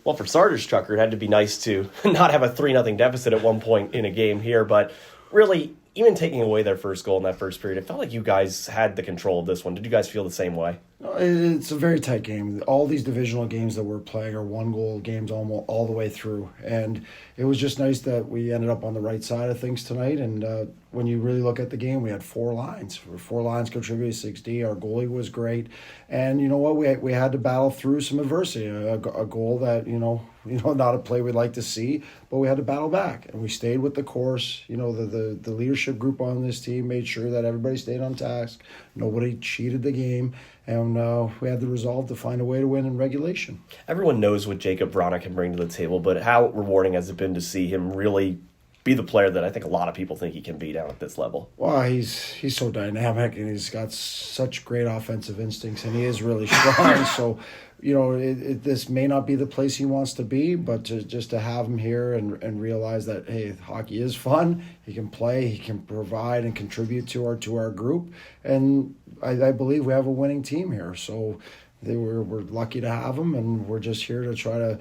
Well, for starters, Chucker, it had to be nice to not have a 3-0 deficit at one point in a game here, but really, even taking away their first goal in that first period, it felt like you guys had the control of this one. Did you guys feel the same way? It's a very tight game. All these divisional games that we're playing are one-goal games almost all the way through. And it was just nice that we ended up on the right side of things tonight. And when you really look at the game, we had 4 lines. 4 lines contributed 6D. Our goalie was great. And you know what? We had to battle through some adversity. A goal that, not a play we'd like to see, but we had to battle back. And we stayed with the course. The leadership group on this team made sure that everybody stayed on task. Nobody cheated the game. And we had the resolve to find a way to win in regulation. Everyone knows what Jacob Vrana can bring to the table, but how rewarding has it been to see him really be the player that I think a lot of people think he can be down at this level? Well, he's so dynamic, and he's got such great offensive instincts, and he is really strong. So, this may not be the place he wants to be, but just to have him here and realize that, hey, hockey is fun. He can play, he can provide and contribute to our group, and I believe we have a winning team here. So we're lucky to have him, and we're just here to try to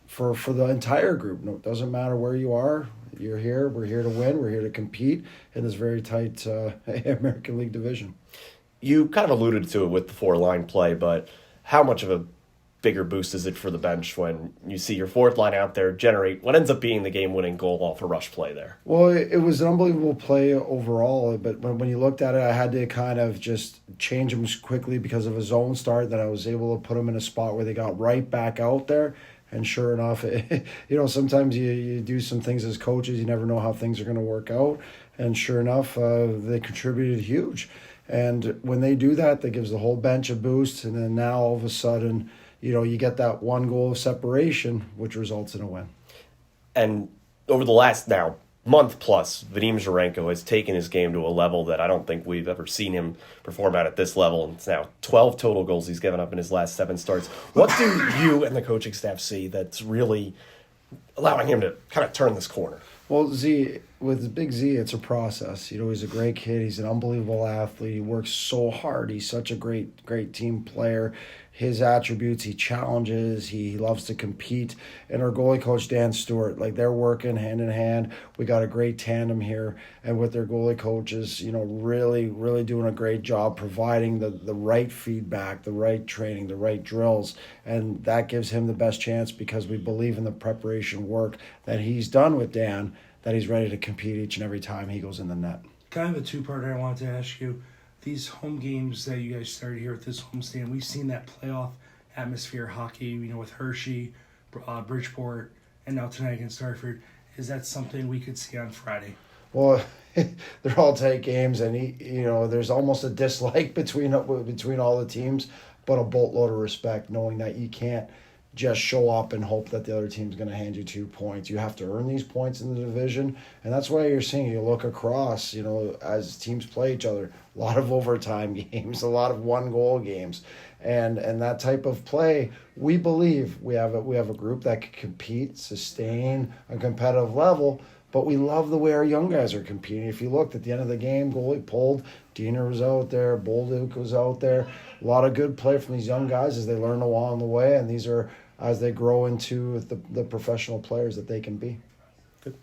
for the entire group. No, it doesn't matter where you are. You're here. We're here to win. We're here to compete in this very tight American League division. You kind of alluded to it with the 4-line play, but how much of a bigger boost is it for the bench when you see your 4th line out there generate what ends up being the game-winning goal off a rush play there? Well, it was an unbelievable play overall, but when you looked at it, I had to kind of just change him quickly because of a zone start that I was able to put him in a spot where they got right back out there. And sure enough, sometimes you do some things as coaches, you never know how things are going to work out. And sure enough, they contributed huge. And when they do that, that gives the whole bench a boost. And then now all of a sudden, you get that 1 goal of separation, which results in a win. And over the last now month plus, Vadim Zherenko has taken his game to a level that I don't think we've ever seen him perform at this level. And it's now 12 total goals he's given up in his last 7 starts. What do you and the coaching staff see that's really allowing him to kind of turn this corner? Well, with Big Z, it's a process. He's a great kid. He's an unbelievable athlete. He works so hard. He's such a great team player. His attributes, he challenges. He loves to compete. And our goalie coach, Dan Tkaczuk, they're working hand in hand. We got a great tandem here. And with their goalie coaches, really, really doing a great job providing the right feedback, the right training, the right drills. And that gives him the best chance because we believe in the preparation work that he's done with Dan, that he's ready to compete each and every time he goes in the net. Kind of a two-parter I wanted to ask you. These home games that you guys started here at this homestand, we've seen that playoff atmosphere hockey, with Hershey, Bridgeport, and now tonight against Hartford. Is that something we could see on Friday? Well, they're all tight games, and there's almost a dislike between all the teams, but a boatload of respect, knowing that you can't just show up and hope that the other team's going to hand you 2 points. You have to earn these points in the division, and that's why you're seeing, you look across, as teams play each other, a lot of overtime games, a lot of 1-goal games, and that type of play, we believe we have a group that can compete, sustain a competitive level, but we love the way our young guys are competing. If you looked at the end of the game, goalie pulled, Diener was out there, Bolduc was out there, a lot of good play from these young guys as they learn along the way, and these are as they grow into the professional players that they can be. Good.